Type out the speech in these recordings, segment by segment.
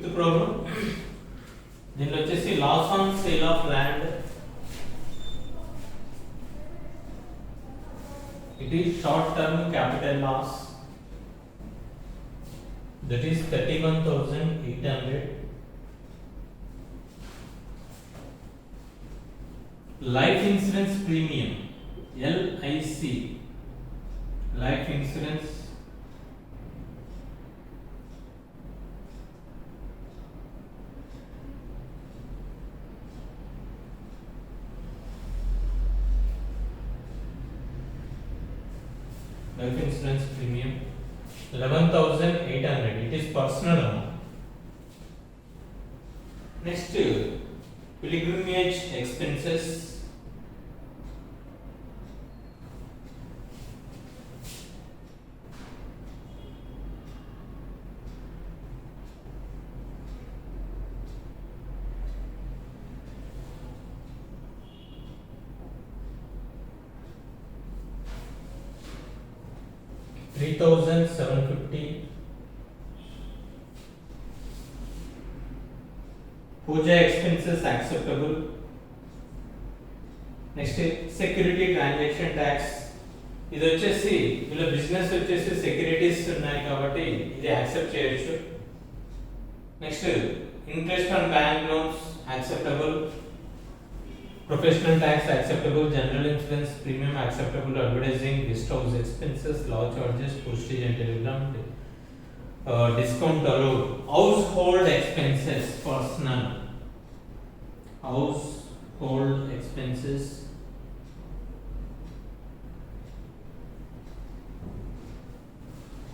Fifth problem దీనిలో వచ్చేసి loss on sale of land. It is short term capital loss, that is 31,800. Life insurance premium, LIC, life insurance premium 11,800. It is personal amount. Next, pilgrimage expenses. $3,750. Puja expenses acceptable. Next, security transaction tax. ఇది వచ్చేసి వీళ్ళ business వచ్చేసి securities ఉన్నాయి కాబట్టి ఇది accept చేయొచ్చు. Next, interest on bank loans acceptable. Professional tax acceptable, general insurance premium acceptable, advertising, guest house expenses, law charges, postage and telegram, discount allowed. Household expenses, personal. Household expenses.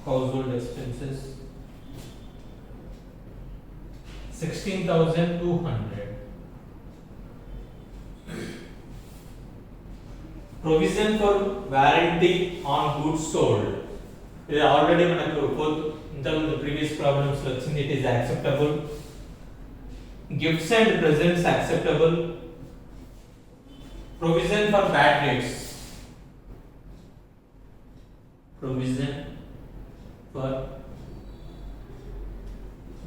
Household expenses 16,200. Provision for warranty on goods sold. ఇది already మనకు ఇంతకుముందు previous problems లో వచ్చింది. It is acceptable. Gifts and presents acceptable. Provision for bad debts. Provision for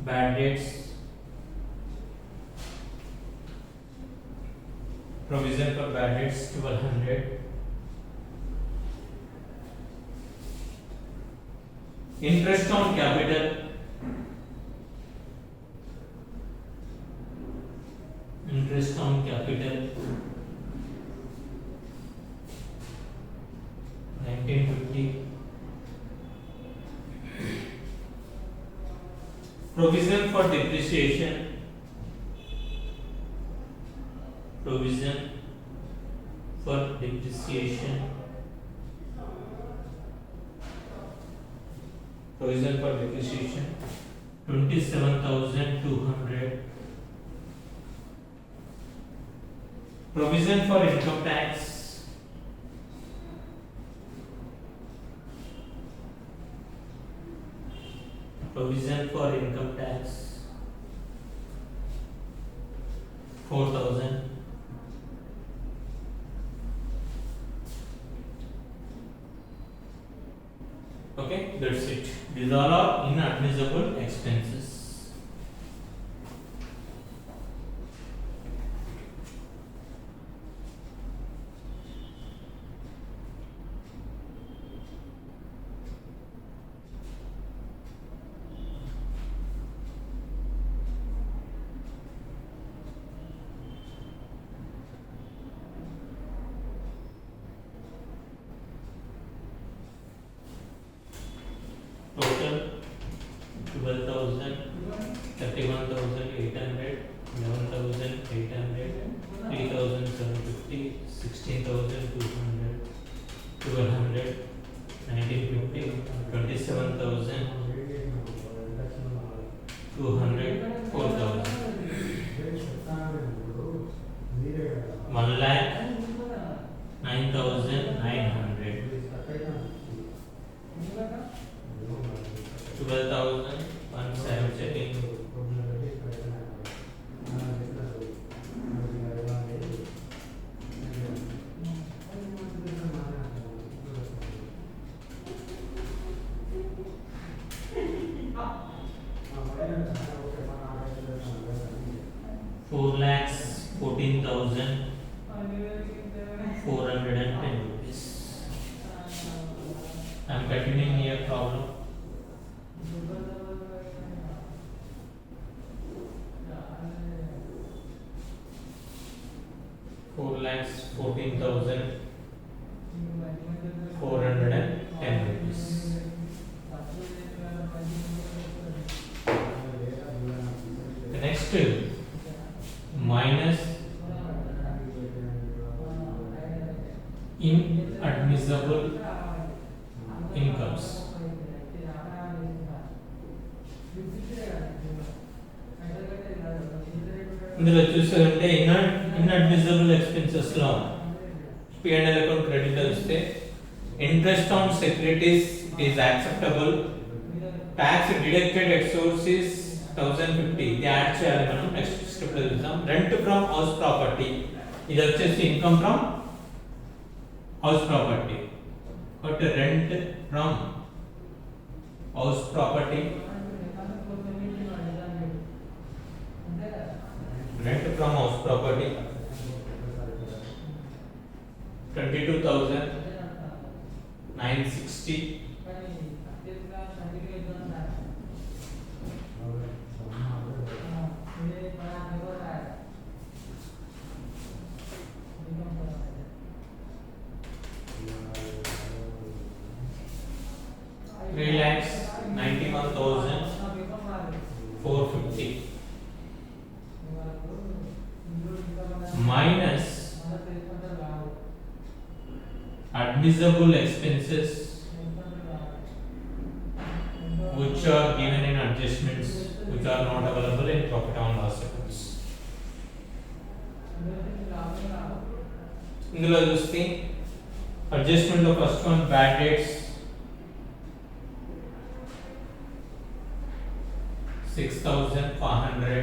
bad debts. Provision for bad debts 1200. Interest on capital. Interest on capital 1950. Provision for depreciation. Provision for depreciation. Provision for depreciation 27,200. Provision for income tax. Provision for income tax 4,000. Okay, that's it. These all are inadmissible expenses. Total 12,000, 31,800, 11,800, 3,750, 16,200, 1,200, 1,950, 27,000, 200, 4,000, 1,09,900, 12,170. 4,14,410 rupees. I am continuing here problem. ₹4,14,410. The next minus inadmissible incomes. ఇందులో చూసారంటే inadmissible expenses లో P&L account credit వస్తే interest on securities is acceptable, tax deducted at source is 1050, ఇది add చేయాలి మనం next step లో చూద్దాం. Rent from house property, ఇది వచ్చేసి income from house property. But rent from house property, rent from house property 22,960. ₹3,91,450 minus admissible expenses which are given in adjustments which are not available in profit and loss accounts. ఇందులో చూస్తే adjustment లో first one bad dates 6,500.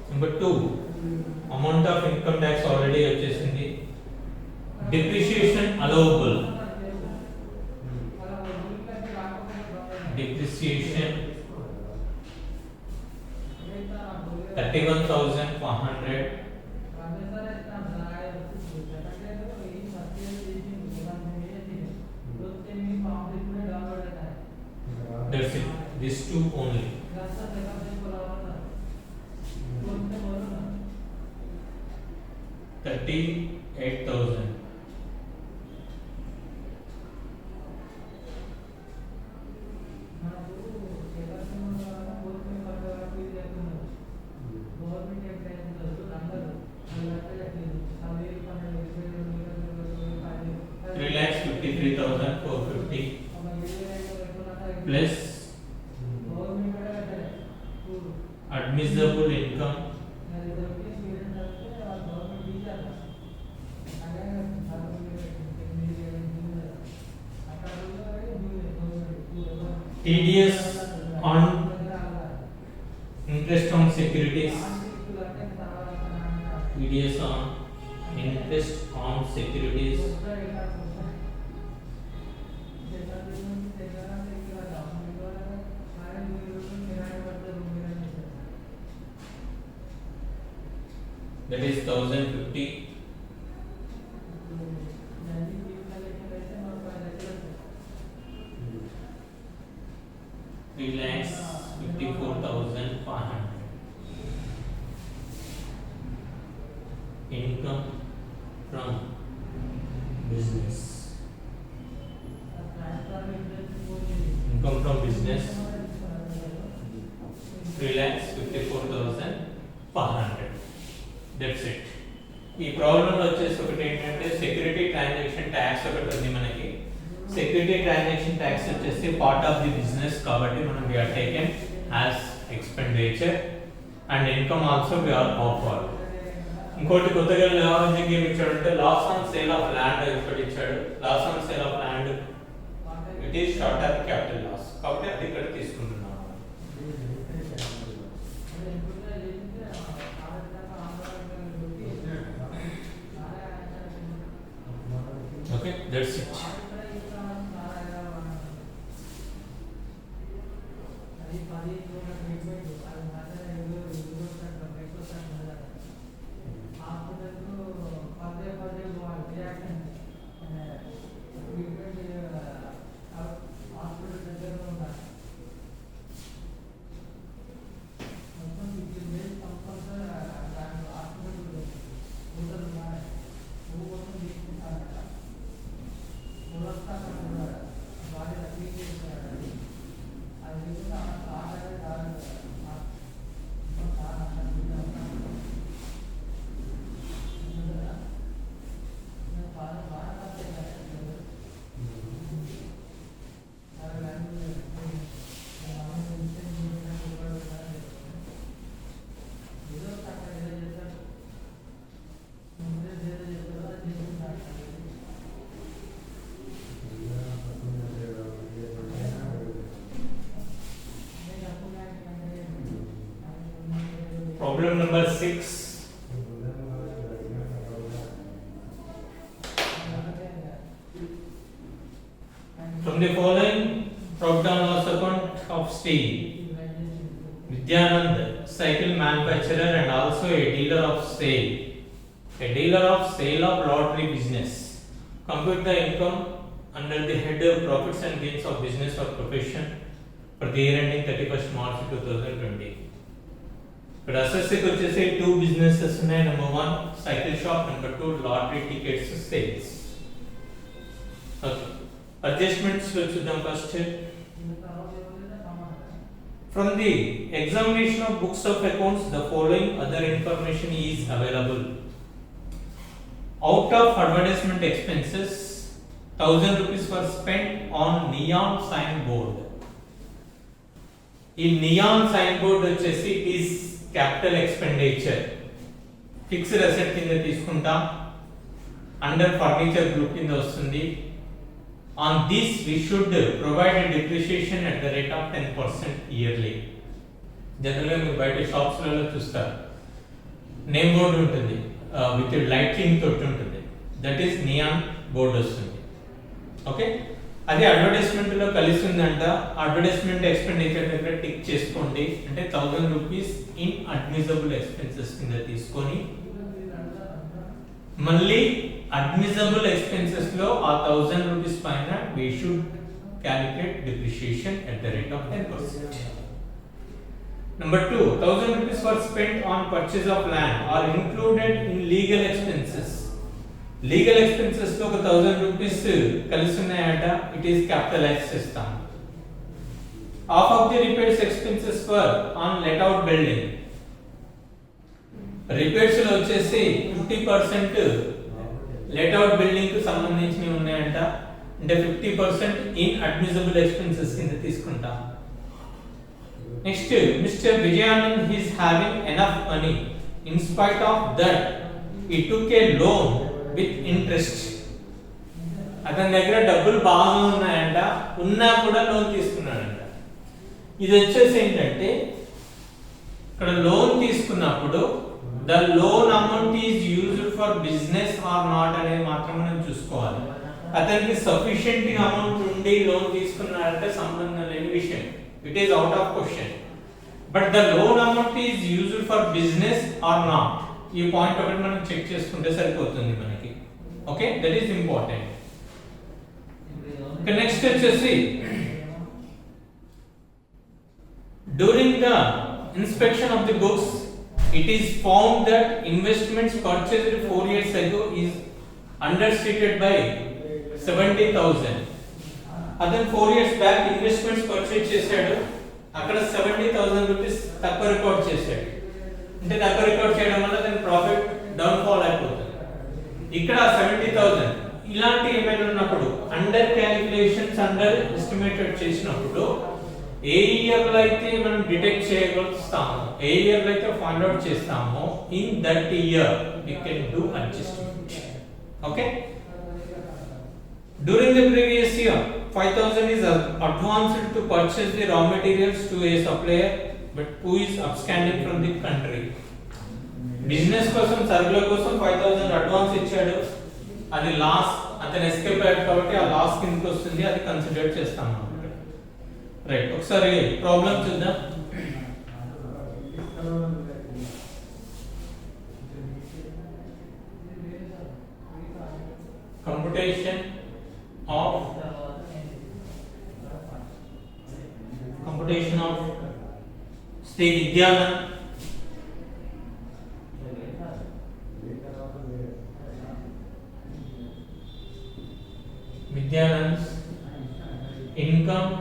Number 2, amount of income tax already వచ్చేసింది. Depreciation allowable, depreciation 31,500. That's it, these two only. 38,000. ₹3,53,450 plus admissible income TDS on interest on securities, TDS on interest on securities that is 1,050. ₹3,54,500 income from business. Income from business 3,54,500. That's it. ఈ ప్రాబ్లంలో వచ్చేసి ఒకటి ఏంటంటే security transaction tax ఒకటి ఉంది మనకి. Security transaction tax వచ్చేసి part of the business కాబట్టి మనం we are taken as expenditure and income also we are offered. ఇంకోటి కొత్తగా లాజిక్ ఏమి ఇచ్చాడంటే loss on sale of land ఒకటి ఇచ్చాడు. Loss on sale of land it is short term capital loss కాబట్టి అది ఇక్కడ తీసుకుంటున్నాం. Okay, that's it. Problem number 6. From the following profit and loss account of steel, Vidyanand, cycle manufacturer and also a dealer of sale. A dealer of sale of lottery business. Compute the income under the head of profits and gains of business or profession for the year ending 31st March 2020. But assessing వచ్చేసి two businesses ఉన్నాయి. Number 1 cycle shop, number 2 lottery tickets sales. Okay. Adjustments చూద్దాం first. From the examination of books of accounts, the following other information is available. Out of advertisement expenses, 1000 rupees were spent on neon sign board. In neon sign board వచ్చేసి is capital expenditure. Fixed asset కింద తీసుకుంటాం. Under furniture group కింద వస్తుంది. On this we should provide a depreciation at the rate of 10% yearly. Generally మీరు బయట shops లలో చూస్తారు. Name board ఉంటుంది. విత్ లైటింగ్ తోటి ఉంటుంది. దట్ ఈస్ నియాన్ బోర్డు వస్తుంది. ఓకే, అది అడ్వర్టైజ్మెంట్ లో కలిసి ఉందంట. అడ్వర్టైజ్మెంట్ ఎక్స్పెండిచర్ దగ్గర టిక్ చేసుకోండి. అంటే 1000 రూపీస్ ఇన్ అడ్మిసిబుల్ ఎక్స్పెన్సెస్ కింద తీసుకొని మళ్ళీ అడ్మిసిబుల్ ఎక్స్పెన్సెస్ లో ఆ 1000 రూపీస్ పైన we should calculate depreciation at the rate of 10%. Number 2, 1000 rupees were spent on purchase of land are included in legal expenses. Legal expenses లో ఒక 1000 రూపీస్ కలిసి ఉన్నాయట. ఇట్ ఈస్ క్యాపిటలైజ్ చేస్తాం. Half of the repairs expenses were on let out building. Repairs లో వచ్చేసి 50% let out building కు సంబంధించినవి ఉన్నాయంట. అంటే 50% ఇన్ అడ్మిసిబుల్ ఎక్స్పెన్సెస్ కింద తీసుకుంటాం. Next, Mr. Vijayanand is having enough money. In spite of that, he took a loan with interest. అతని దగ్గర డబ్బులు బాగా ఉన్నాయంట, ఉన్నా కూడా లోన్ తీసుకున్నాడంట. ఇది వచ్చేసి ఏంటంటే ఇక్కడ లోన్ తీసుకున్నప్పుడు the loan amount is used for business or not అనేది మాత్రం మనం చూసుకోవాలి. అతనికి సఫిషియెంట్ అమౌంట్ ఉండి లోన్ తీసుకున్నాడంటే సంబంధం లేని విషయం. It is out of question. But the loan amount is used for business or not. ఈ పాయింట్ ఒకటి మనం చెక్ చేసుకుంటే సరిపోతుంది మనకి. Okay, that is important. Next వచ్చేసి during the inspection of the books it is found that investments purchased 4 years ago is understated by 70,000. అతను 4 years back investments purchase చేశాడు. అక్కడ 70,000 రూపీస్ తక్కువ రికార్డ్ చేశాడు. అంటే తక్కువ రికార్డ్ చేయడం వల్ల దాని ప్రాఫిట్ డౌన్ ఫాల్ అయిపోతుంది. ఇక్కడ 70,000 ఇలాంటి ఏమైనా ఉన్నప్పుడు అండర్ క్యాలిక్యులేషన్స్ అండర్ ఎస్టిమేటెడ్ చేసినప్పుడు ఏ ఇయర్ లో అయితే మనం డిటెక్ట్ చేయగలుగుతామో, ఏ ఇయర్ లో అయితే ఫైండ్ అవుట్ చేస్తామో, in that year we can do adjustment. Okay, during the previous year 5,000 is advanced to purchase the raw materials to a supplier but who is absconding from the country. Business కోసం సరుకుల కోసం 5,000 advance ఇచ్చాడు. అది loss, అతను escape అయ్యాడు కాబట్టి ఆ loss కిందకి వస్తుంది. అది కన్సిడర్ చేస్తాం మనం. రైట్, ఒకసారి ప్రాబ్లం చూద్దాం. Computation of Shri Vidyanand income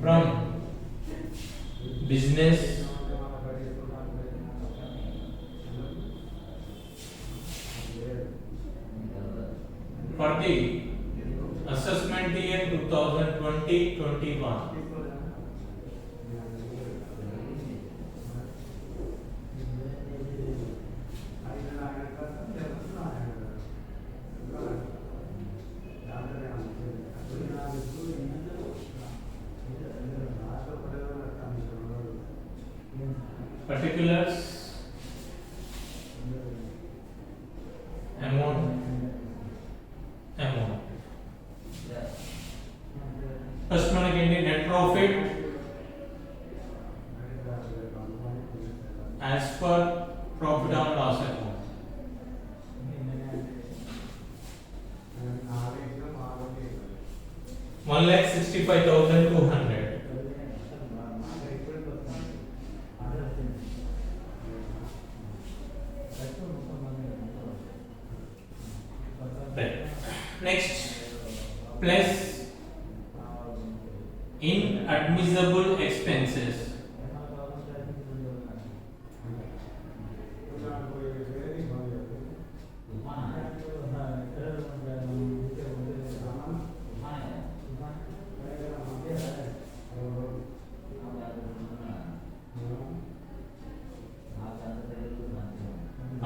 from business for the assessment year 2020-21. Particular 1,65,200. Right. Next, plus inadmissible expenses.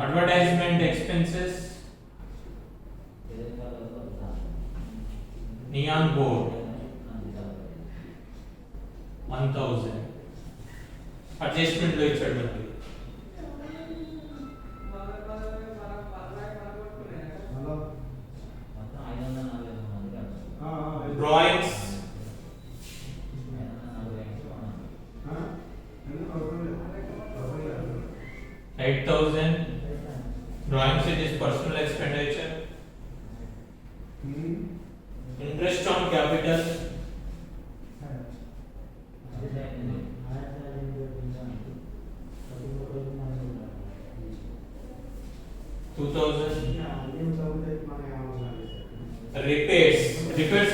Advertisement expenses, neon board 1,000. Adjustment లో ఇచ్చాడు మనకి. Drawings 8,000. Drawings it is personal expenditure. Interest on capital 2,000. Repairs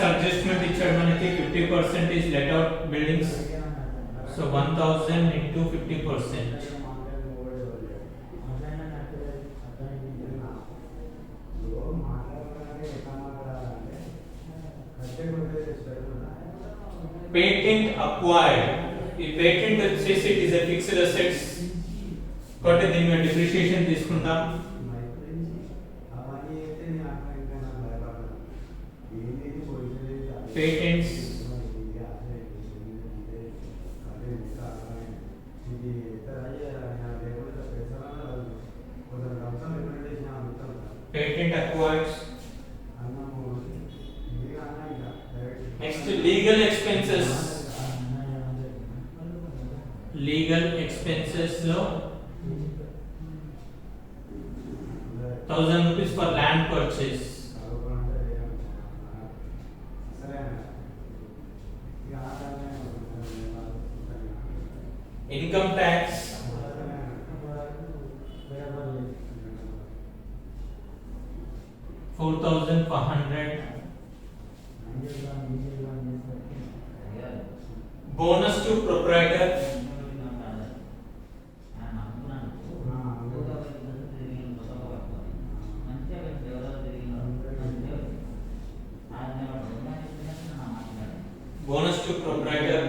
adjustment ఇచ్చాడు మనకి 50% is let out buildings. So 1,000 into 50%. Patent acquired. ఈ patent వచ్చేసి it is a fixed assets. కాబట్టి దీని మీద depreciation తీసుకుంటాం. Patents patent acquired. Next, legal expenses. Legal expenses లో 1,000 rupees for land purchase. Income tax 4,500. Bonus to proprietor 'proprietor'.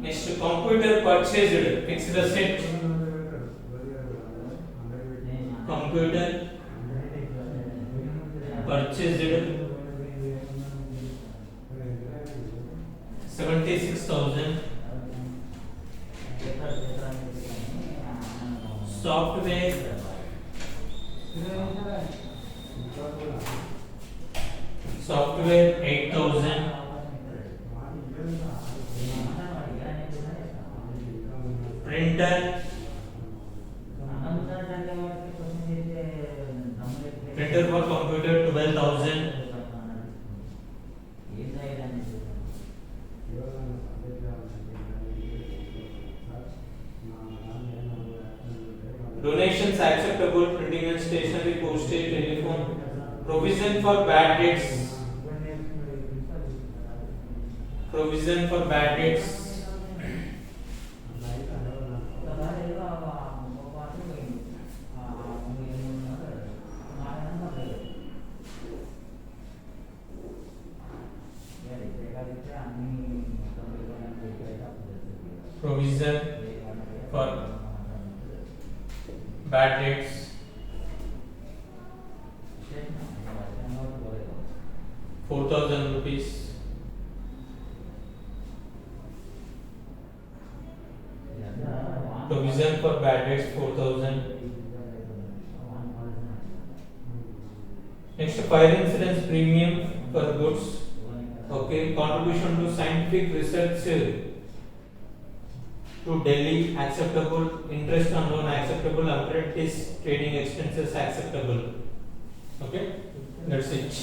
Next, computer purchased, fixed asset. Computer purchased 76,000. Software 8,000. Printer for computer 12,000. Donations acceptable, printing and stationery, postage, telephone. Provision for bad debts. Provision for bad debts. Provision for bad debts 4,000 rupees. Provision for bad debts 4,000. Next, fire insurance premium for goods. Okay, contribution to scientific research to Delhi acceptable, interest on loan acceptable, apprentice training expenses acceptable. Okay, that's it.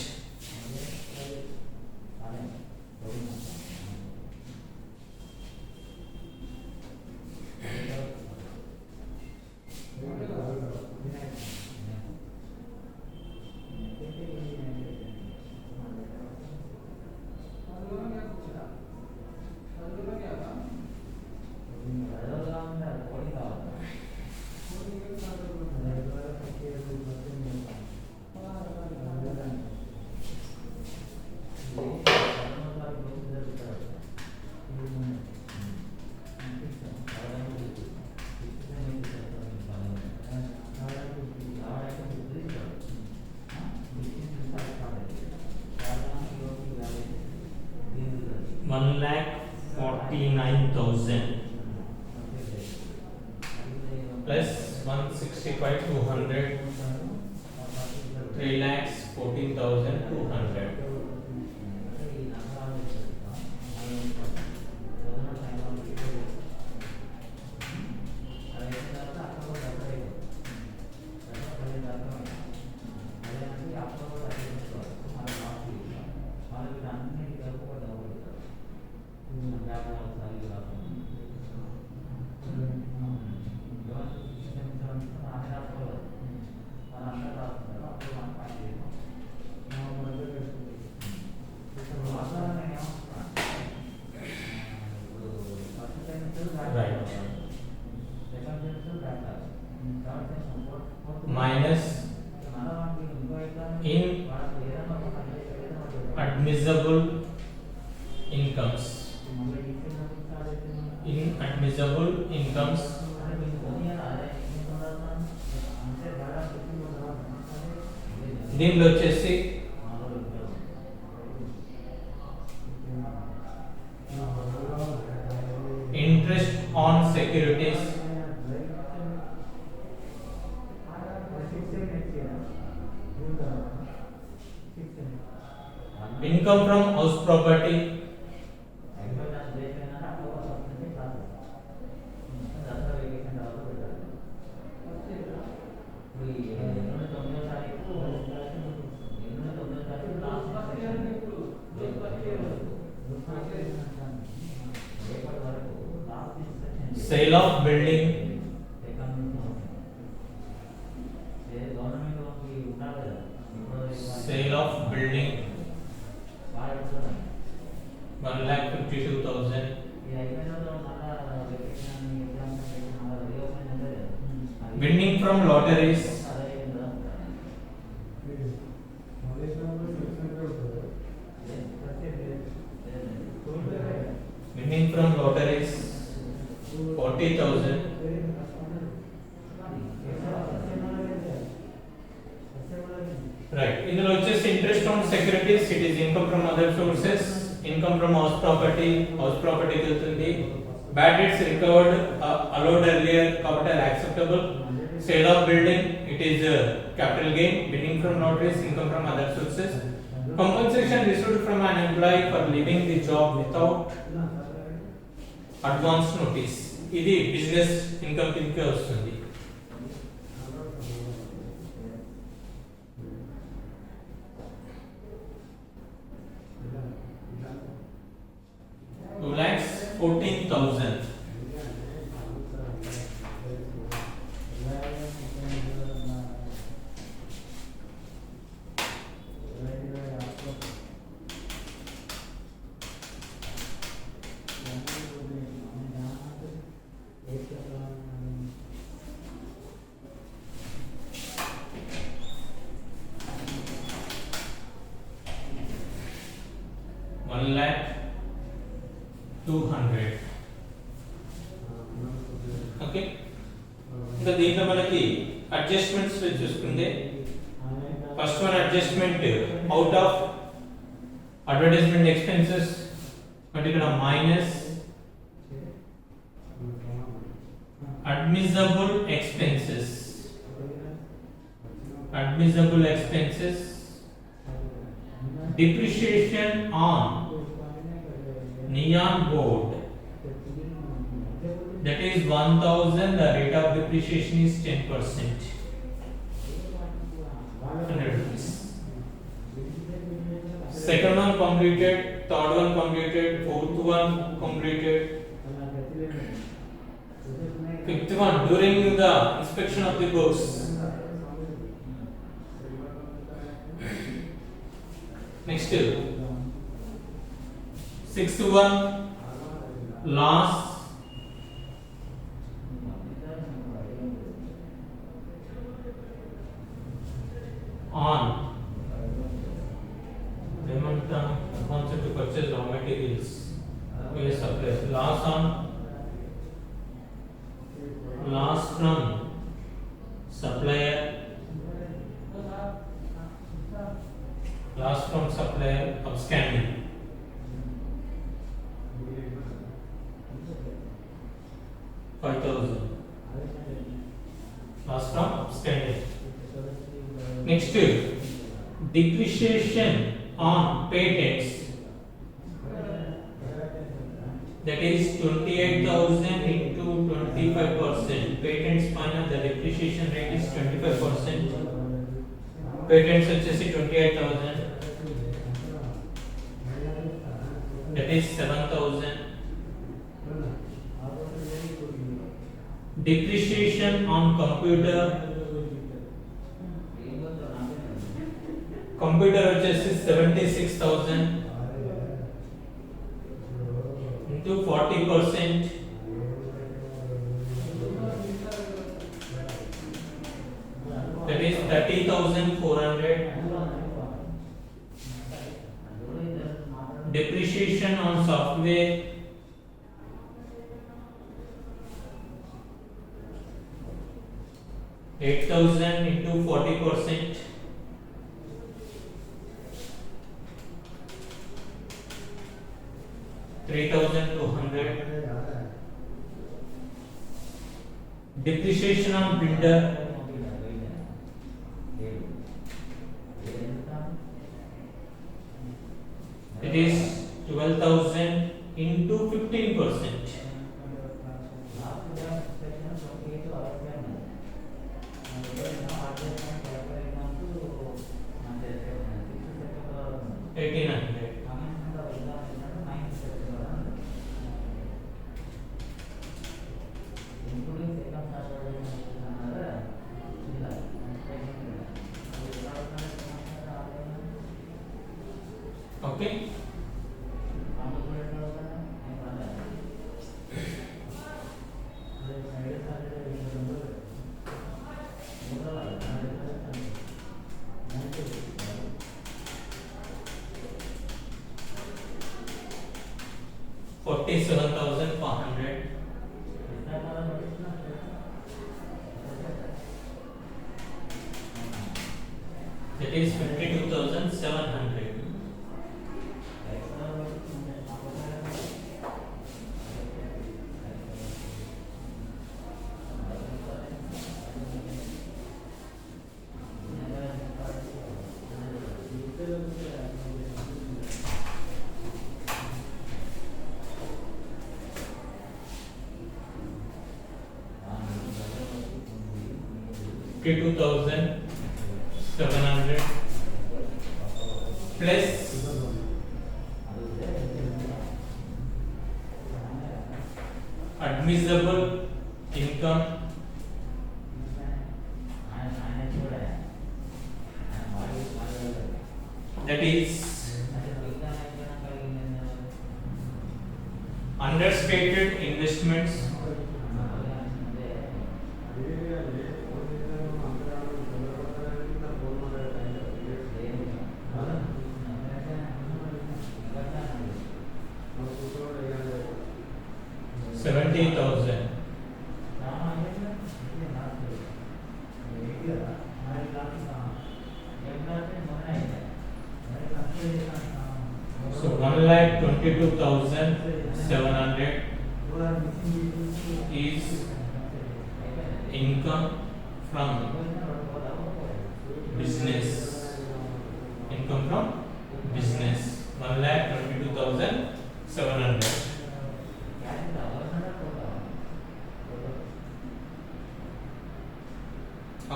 1,49,000 plus 165 200 3,14,200. Minus inadmissible incomes. Inadmissible incomes దీనిలో వచ్చేసి interest on securities, income from house property, sale of building, sale of building 1,52,000, winning from lotteries, winning from lotteries 40,000. Right. ఇందులో వచ్చేసి interest on securities, it is income from other sources, income from house property కి వెళ్తుంది. Bad debts recovered allowed earlier కాబట్టి అది acceptable. Sale of building, it is capital gain. Winning from lotteries, income from other sources. Compensation received from an employee for leaving the job without advance notice. ఇది business income కిందకే వస్తుంది. $2,14,000. $1,02,000. Okay, ఇంకా దీంట్లో మనకి adjustments చూసుకుంటే first one adjustment out of advertisement expenses అంటే ఇక్కడ minus admissible expenses, admissible expenses, depreciation on neon board, that is 1,000, the rate of depreciation is 10%, 100 rupees. Second one completed, third one completed, fourth one completed, fifth one during the inspection of the books. Next, sixth one loss on payment advance to purchase raw materials, suppliers. Loss on loss from supplier, loss from supplier of scanning. Next, depreciation on patents, that is 28,000 into 25%. Patents pine the depreciation rate is 25%. Patents వచ్చేసి 28,000, that is 7,000. Depreciation on computer వచ్చేసి 76,000 into 40%, that is 30,400. Depreciation on software, $8,000 into 40%, $3,200. Depreciation on printer, it is 12,000 into 15%, $1,800. Okay. $47,500. That is 52,700. $52,700 plus admissible income, that is understated investments, $70,000. So 1,22,700 is income from business. Income from business. 1,22,700.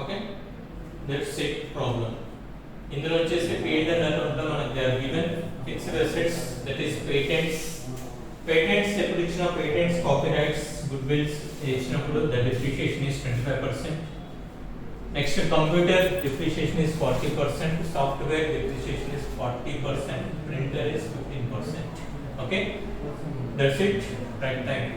Okay, that's it problem. ఇందులో వచ్చేసి paid and account మనకు they are given fixed assets, that is patents. Patents ఎప్పుడు ఇచ్చిన patents, copyrights, goodwills ఇచ్చినప్పుడు the depreciation is 25%. Next, computer depreciation is 40%, software depreciation is 40%, printer is 15%. Okay, that's it. Right, thank you.